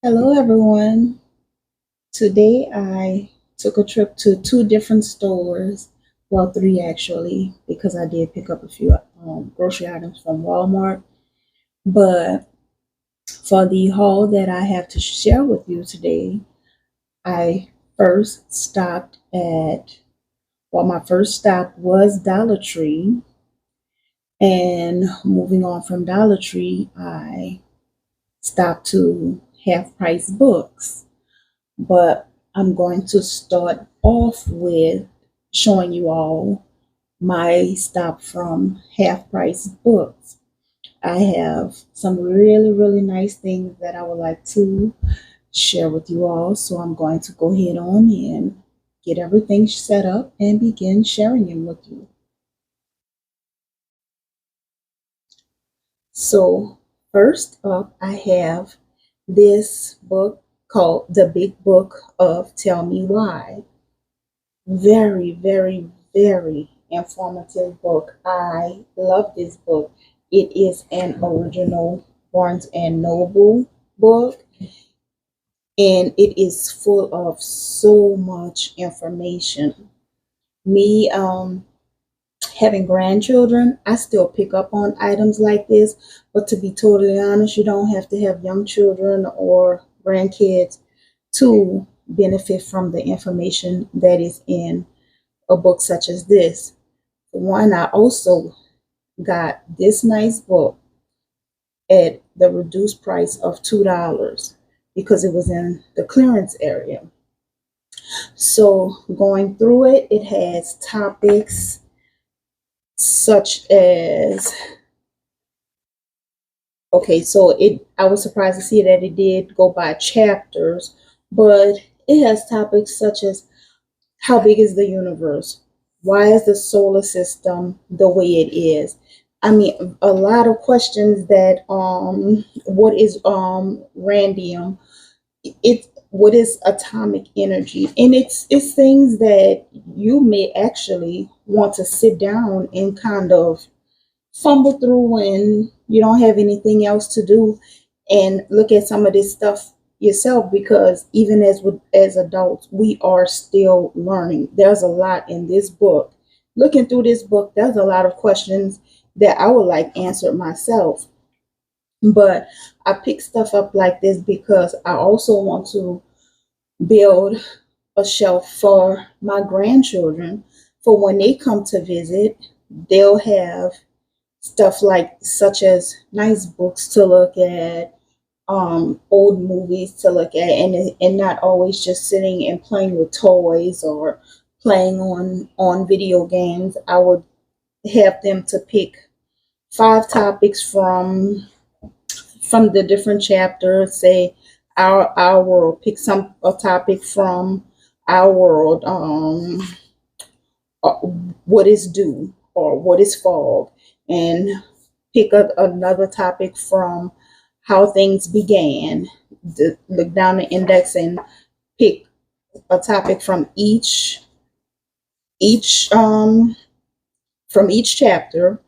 Hello, everyone. Today I took a trip to two different stores. Well, three actually, because I did pick up a few grocery items from Walmart. But for the haul that I have to share with you today, I first stopped at, well, my first stop was Dollar Tree. And moving on from Dollar Tree, I stopped to Half Price Books. But I'm going to start off with showing you all my stop from Half Price Books. I have some really, really nice things that I would like to share with you all. So I'm going to go ahead on and get everything set up and begin sharing it with you. So, first up, I have this book called The Big Book of Tell Me Why. Very, very, very informative book. I love this book. It is an original Barnes and Noble book, and it is full of so much information. Me, having grandchildren, I still pick up on items like this, but to be totally honest, you don't have to have young children or grandkids to benefit from the information that is in a book such as this. One, I also got this nice book at the reduced price of $2 because it was in the clearance area. So going through it, it has topics such as, okay, so it I was surprised to see that it did go by chapters, but it has topics such as how big is the universe? Why is the solar system the way it is? I mean, a lot of questions that what is randium? It what is atomic energy? And it's things that you may actually want to sit down and kind of fumble through when you don't have anything else to do and look at some of this stuff yourself, because even as adults we are still learning. There's a lot in this book. Looking through this book, there's a lot of questions that I would like answered myself, but I pick stuff up like this because I also want to build a shelf for my grandchildren, for when they come to visit they'll have stuff like such as nice books to look at, old movies to look at, and not always just sitting and playing with toys or playing on video games. I would have them to pick five topics from the different chapters. Say our world. Pick some a topic from our world. Uh, what is dew or what is fog, and pick up another topic from how things began. Look down the index and pick a topic each from each chapter,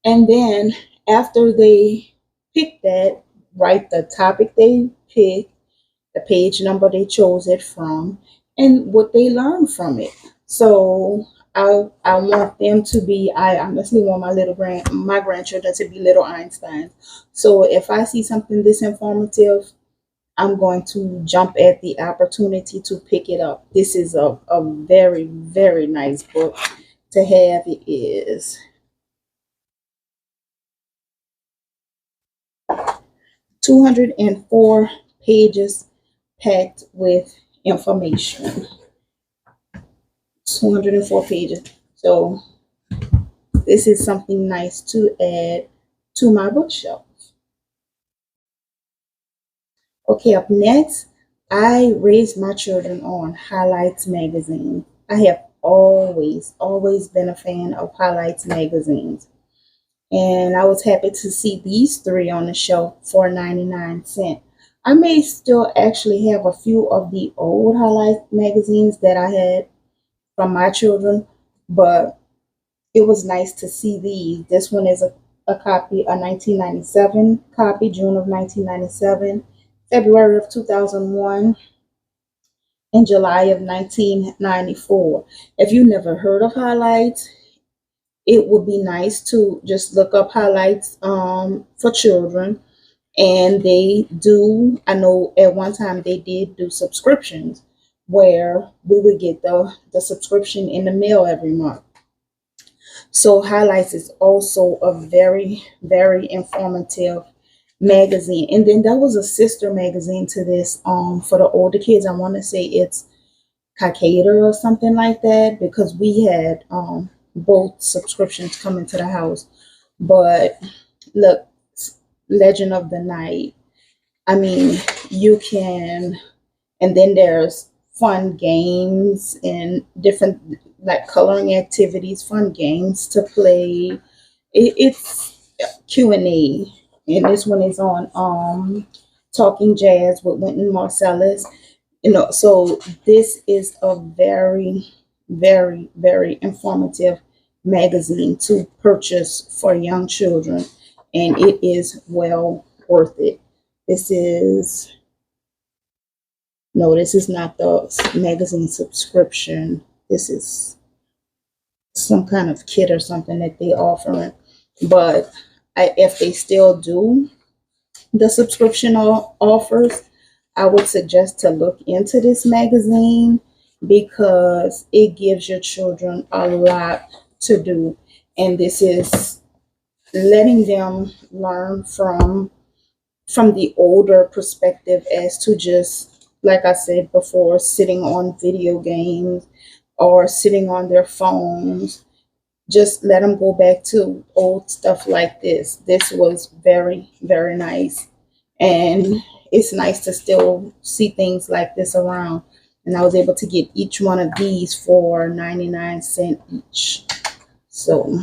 and then after they pick that, write the topic they picked, the page number they chose it from, and what they learned from it. So I want them to be. I honestly want my grandchildren to be little Einsteins. So if I see something this informative, I'm going to jump at the opportunity to pick it up. This is a very, very nice book to have. It is 204 pages packed with information. 204 pages. So this is something nice to add to my bookshelf. Okay, up next, I raised my children on Highlights magazine. I have always, always been a fan of Highlights magazines. And I was happy to see these three on the shelf for 99¢. I may still actually have a few of the old Highlights magazines that I had from my children, but it was nice to see these. This one is a copy, a 1997 copy, June of 1997. February of 2001 and July of 1994. If you never heard of highlights, it would be nice to just look up highlights for children. And they do, I know at one time they did do subscriptions where we would get the subscription in the mail every month. So highlights is also a very, very informative magazine. And then there was a sister magazine to this for the older kids. I want to say it's Kakeda or something like that, because we had both subscriptions coming to the house. But look, Legend of the Night, I mean, you can, and then there's fun games and different like coloring activities, fun games to play. It's Q&A, and this one is on Talking Jazz with Wynton Marsalis. So this is a very, very, very informative magazine to purchase for young children, and it is well worth it. This is No, this is not the magazine subscription. This is some kind of kit or something that they offering. But if they still do the subscription offers, I would suggest to look into this magazine because it gives your children a lot to do. And this is letting them learn from the older perspective as to just, like I said before, sitting on video games or sitting on their phones. Just let them go back to old stuff like this. This was very, very nice. And it's nice to still see things like this around. And I was able to get each one of these for 99 cents each. So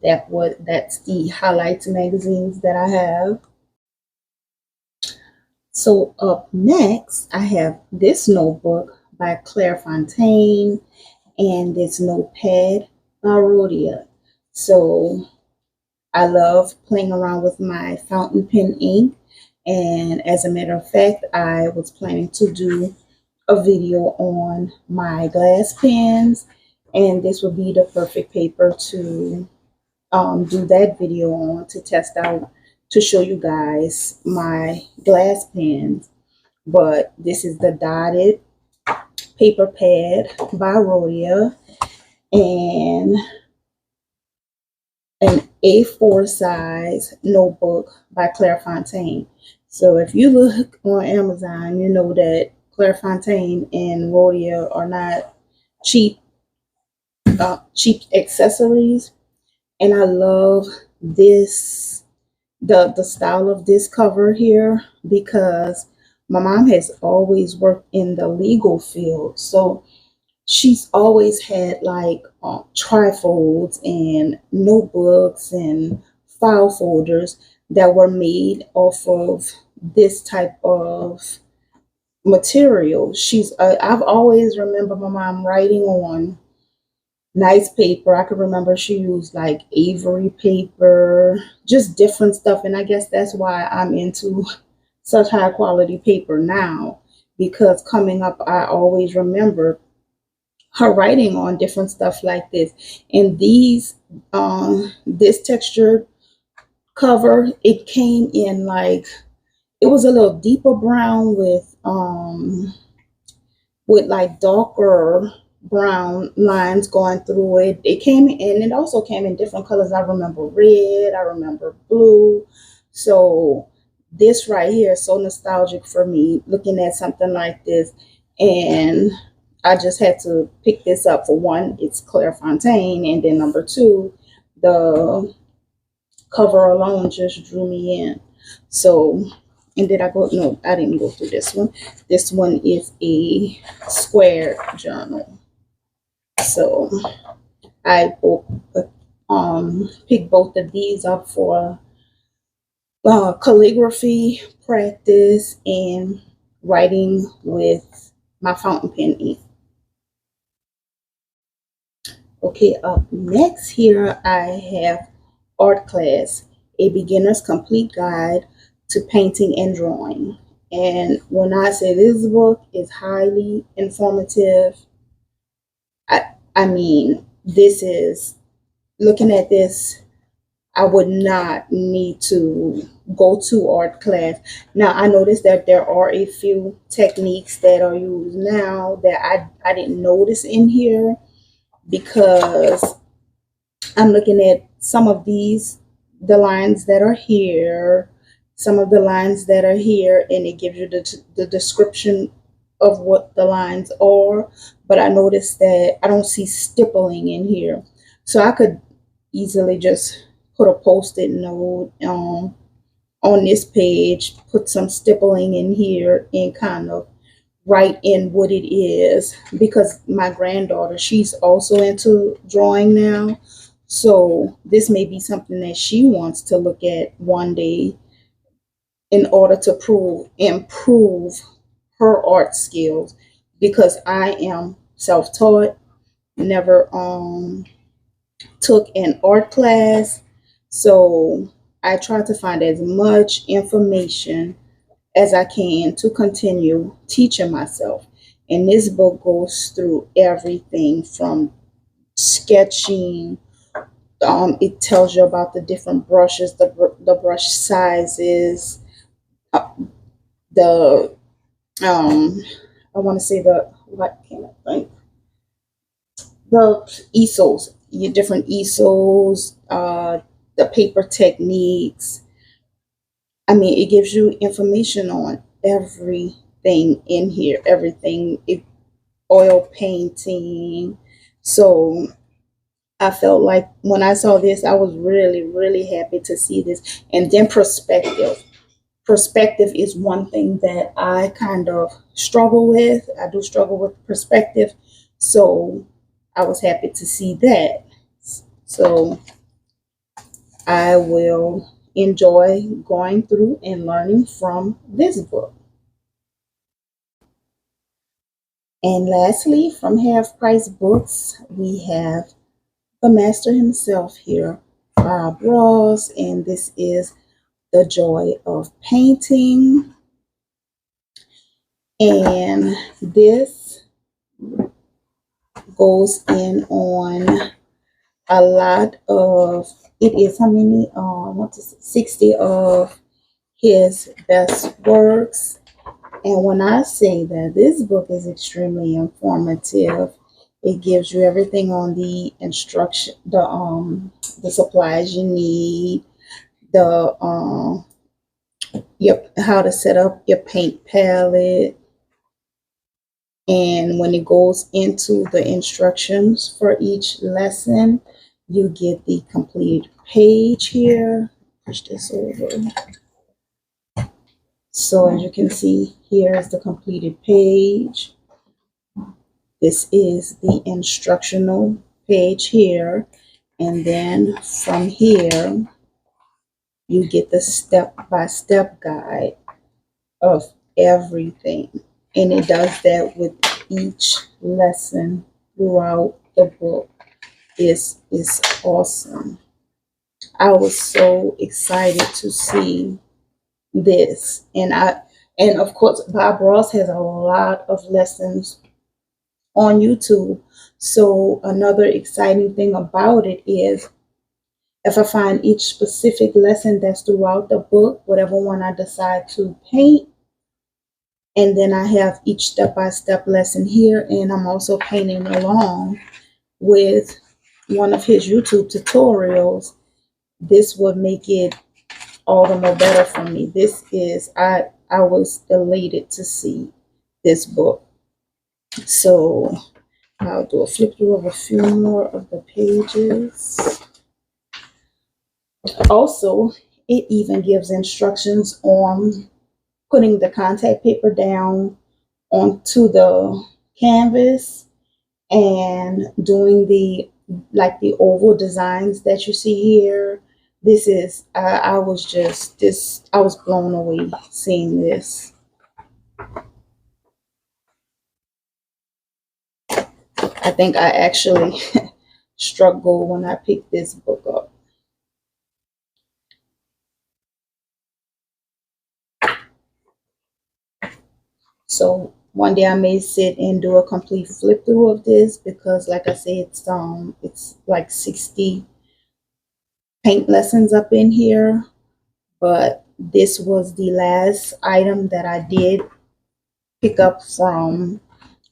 that's the highlights magazines that I have. So up next, I have this notebook by Claire Fontaine and this notepad by Rhodia. So I love playing around with my fountain pen ink. And as a matter of fact, I was planning to do a video on my glass pens, and this would be the perfect paper to do that video on, to test out, to show you guys my glass pens. But this is the dotted paper pad by Rhodia and an A4 size notebook by Claire Fontaine. So if you look on Amazon, you know that Claire Fontaine and Rhodia are not cheap accessories. And I love this, the style of this cover here, because my mom has always worked in the legal field. So she's always had like trifolds and notebooks and file folders that were made off of this type of material. I've always remember my mom writing on nice paper. I could remember she used like Avery paper, just different stuff. And I guess that's why I'm into such high quality paper now, because coming up, I always remember her writing on different stuff like this. And this textured cover, it came in like, it was a little deeper brown with like darker brown lines going through it. It came in, it also came in different colors. I remember red, I remember blue. So this right here is so nostalgic for me, looking at something like this. And I just had to pick this up. For one, it's Claire Fontaine, and then number two, the cover alone just drew me in. So, and did I go? No, I didn't go through this one. This one is a square journal. So I picked both of these up for calligraphy practice and writing with my fountain pen ink. Okay, up next here I have Art Class, a beginner's complete guide to painting and drawing. And when I say this book is highly informative, I mean, this is looking at this, I would not need to go to art class. Now, I noticed that there are a few techniques that are used now that I didn't notice in here because I'm looking at some of these, the lines that are here, some of the lines that are here, and it gives you the description of what the lines are. But I noticed that I don't see stippling in here. So I could easily just put a post-it note on this page, put some stippling in here, and kind of write in what it is, because my granddaughter, she's also into drawing now. So this may be something that she wants to look at one day in order to improve her art skills, because I am self-taught, never took an art class. So I try to find as much information as I can to continue teaching myself. And this book goes through everything from sketching. It tells you about the different brushes, the brush sizes, uh, the I want to say the what can I think, the easels, your different easels, the paper techniques. I mean, it gives you information on everything in here, everything, oil painting. So I felt like when I saw this, I was really, really happy to see this. And then perspective. Perspective is one thing that I kind of struggle with. I do struggle with perspective. So I was happy to see that. So I will enjoy going through and learning from this book. And lastly, from Half Price Books, we have the master himself here, Bob Ross, and this is The Joy of Painting. And this goes in on a lot of, it is how many, 60 of his best works. And when I say that this book is extremely informative, it gives you everything on the instruction, the supplies you need, the your how to set up your paint palette, and when it goes into the instructions for each lesson, you get the completed page here. Push this over. So as you can see, here is the completed page. This is the instructional page here. And then from here, you get the step-by-step guide of everything. And it does that with each lesson throughout the book. This is awesome. I was so excited to see this. And of course Bob Ross has a lot of lessons on YouTube. So another exciting thing about it is if I find each specific lesson that's throughout the book, whatever one I decide to paint, and then I have each step-by-step lesson here, and I'm also painting along with one of his YouTube tutorials, this would make it all the more better for me. This is, I was elated to see this book. So I'll do a flip through of a few more of the pages. Also, it even gives instructions on putting the contact paper down onto the canvas and doing the the oval designs that you see here. This is I was just this I was blown away seeing this. I think I actually struck gold when I picked this book up. So one day I may sit and do a complete flip through of this because, like I said, it's like 60 paint lessons up in here. But this was the last item that I did pick up from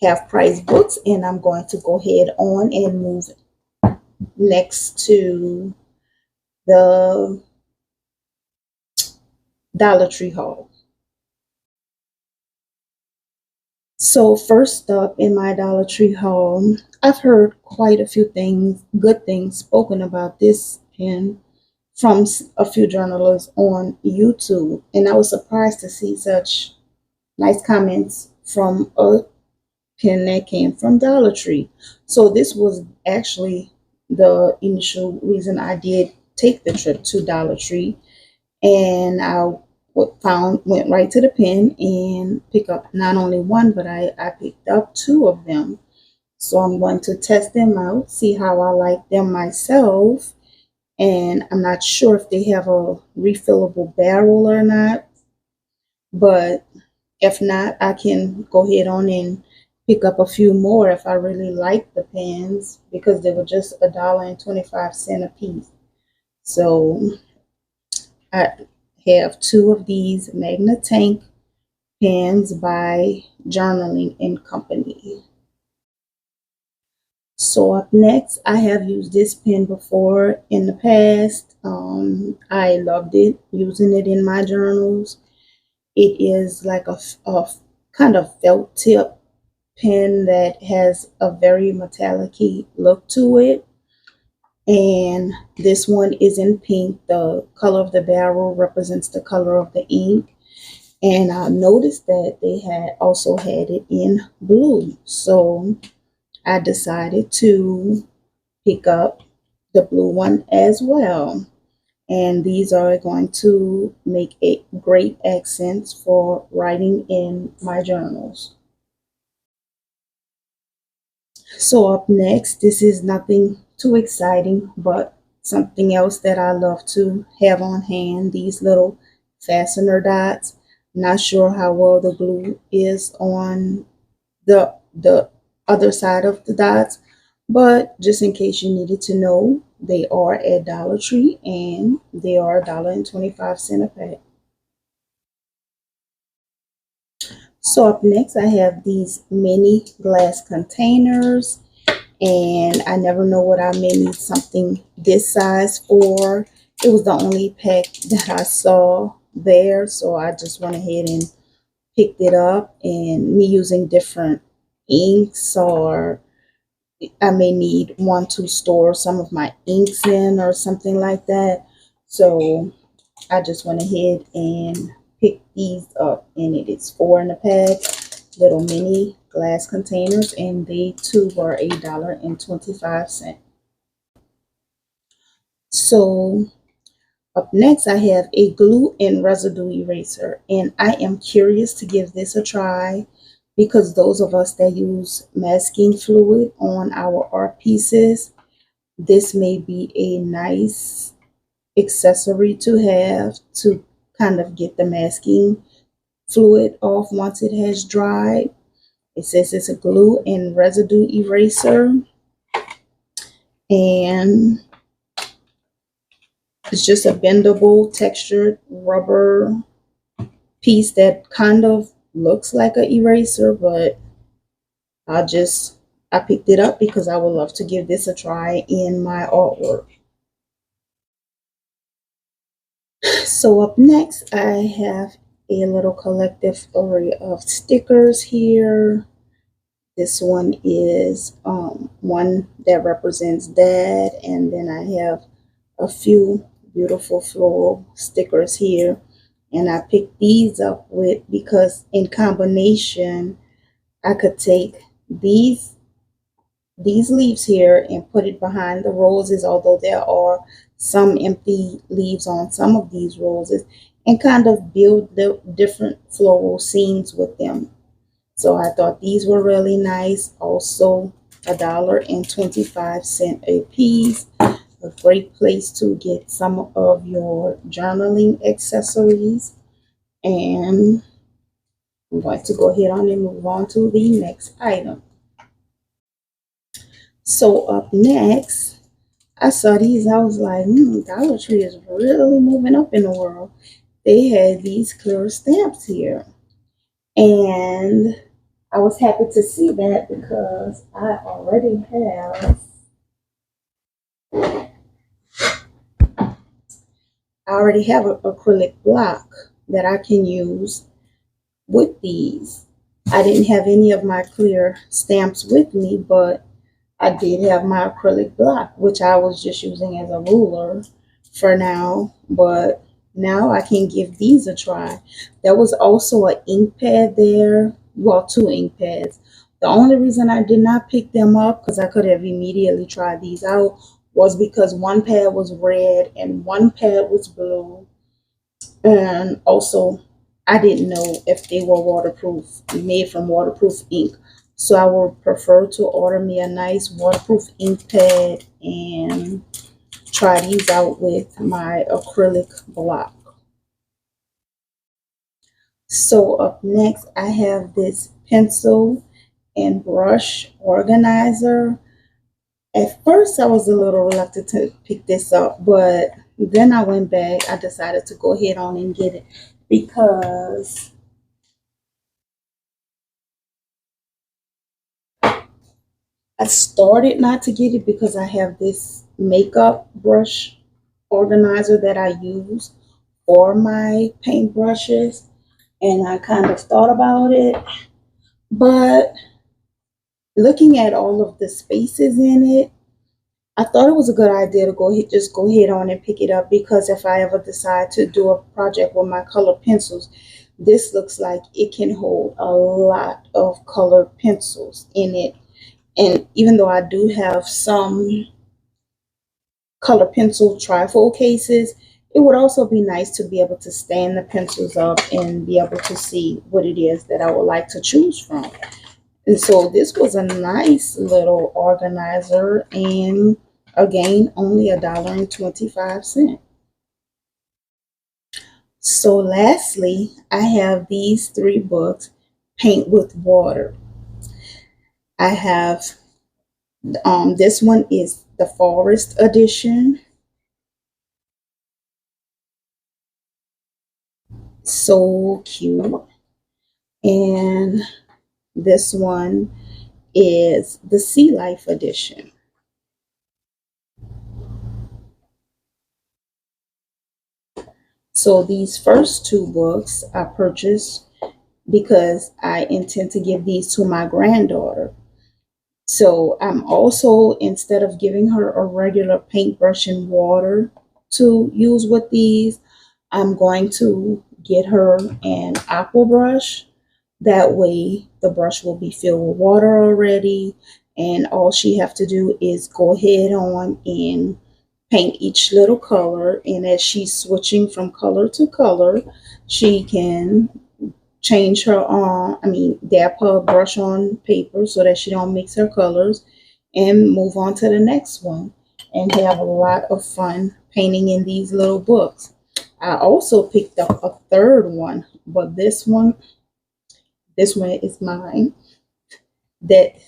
Half Price Books, and I'm going to go ahead on and move next to the Dollar Tree haul. So first up in my Dollar Tree haul, I've heard quite a few things, good things spoken about this pen from a few journalists on YouTube, and I was surprised to see such nice comments from a pen that came from Dollar Tree. So this was actually the initial reason I did take the trip to Dollar Tree, and I went right to the pen and pick up not only one, but I picked up two of them. So I'm going to test them out, see how I like them myself. And I'm not sure if they have a refillable barrel or not, but if not, I can go ahead on and pick up a few more if I really like the pens because they were just $1.25 a piece. So I have two of these Magna Tank pens by Journaling and Company. So up next, I have used this pen before in the past. I loved it, using it in my journals. It is like a kind of felt tip pen that has a very metallic look to it. And this one is in pink. The color of the barrel represents the color of the ink. And I noticed that they had also had it in blue. So I decided to pick up the blue one as well. And these are going to make a great accents for writing in my journals. So up next, this is nothing too exciting, but something else that I love to have on hand, these little fastener dots. Not sure how well the glue is on the other side of the dots, but just in case you needed to know, they are at Dollar Tree and they are $1.25 a pack. So up next, I have these mini glass containers, and I never know what I may need something this size for. It was the only pack that I saw there, so I just went ahead and picked it up. And me using different inks, or I may need one to store some of my inks in or something like that. So I just went ahead and picked these up, and it is 4 in a pack, little mini glass containers, and they too were $1.25. So up next, I have a glue and residue eraser, and I am curious to give this a try because those of us that use masking fluid on our art pieces, this may be a nice accessory to have to kind of get the masking fluid off once it has dried. It says it's a glue and residue eraser, and it's just a bendable textured rubber piece that kind of looks like an eraser, but I just I picked it up because I would love to give this a try in my artwork. So up next, I have a little collective array of stickers here. This one is one that represents Dad, and then I have a few beautiful floral stickers here. And I picked these up with because in combination, I could take these these leaves here and put it behind the roses, although there are some empty leaves on some of these roses, and kind of build the different floral scenes with them. So I thought these were really nice. Also, $1.25 a piece. A great place to get some of your journaling accessories. And I'm going to go ahead on and move on to the next item. So up next, I saw these. I was like, Dollar Tree is really moving up in the world. They had these clear stamps here. And I was happy to see that because I already have an acrylic block that I can use with these. I didn't have any of my clear stamps with me, but I did have my acrylic block, which I was just using as a ruler for now, but now I can give these a try. There was also an ink pad there, well, two ink pads. The only reason I did not pick them up, because I could have immediately tried these out, was because one pad was red and one pad was blue. And also, I didn't know if they were waterproof, made from waterproof ink. So I would prefer to order me a nice waterproof ink pad and try these out with my acrylic block. So up next, I have this pencil and brush organizer. At first, I was a little reluctant to pick this up, but then I went back. I decided to go ahead on and get it because I started not to get it because I have this makeup brush organizer that I use for my paintbrushes, and I kind of thought about it, but looking at all of the spaces in it, I thought it was a good idea to go ahead on and pick it up because if I ever decide to do a project with my colored pencils, this looks like it can hold a lot of colored pencils in it. And even though I do have some color pencil trifold cases, it would also be nice to be able to stand the pencils up and be able to see what it is that I would like to choose from. And so this was a nice little organizer, and again, only $1.25. So lastly, I have these three books, Paint with Water. I have this one is the Forest Edition. So cute. And this one is the Sea Life Edition. So these first two books I purchased because I intend to give these to my granddaughter. So I'm also, instead of giving her a regular paintbrush and water to use with these, I'm going to get her an aqua brush. That way the brush will be filled with water already, and all she have to do is go ahead on and paint each little color. And as she's switching from color to color, she can change her dab her brush on paper so that she don't mix her colors and move on to the next one and have a lot of fun painting in these little books. I also picked up a third one, but this one is mine. That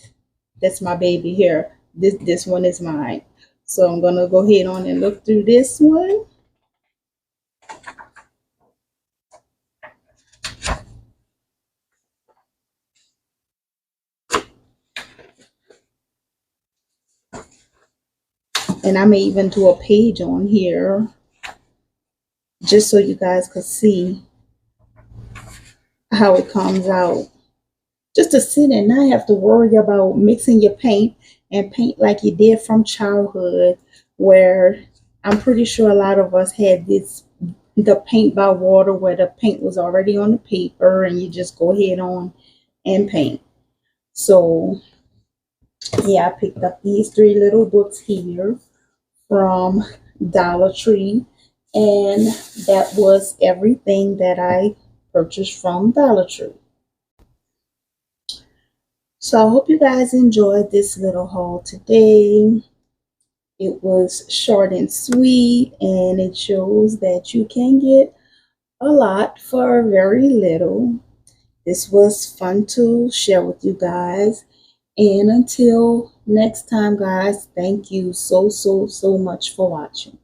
that's my baby here. This one is mine. So I'm gonna go ahead on and look through this one. And I may even do a page on here just so you guys could see how it comes out. Just to sit and not have to worry about mixing your paint and paint like you did from childhood, where I'm pretty sure a lot of us had the paint by water where the paint was already on the paper and you just go ahead on and paint. So yeah, I picked up these three little books here from Dollar Tree, and that was everything that I purchased from Dollar Tree. So I hope you guys enjoyed this little haul today. It was short and sweet, and it shows that you can get a lot for very little. This was fun to share with you guys. And until next time, guys, thank you so much for watching.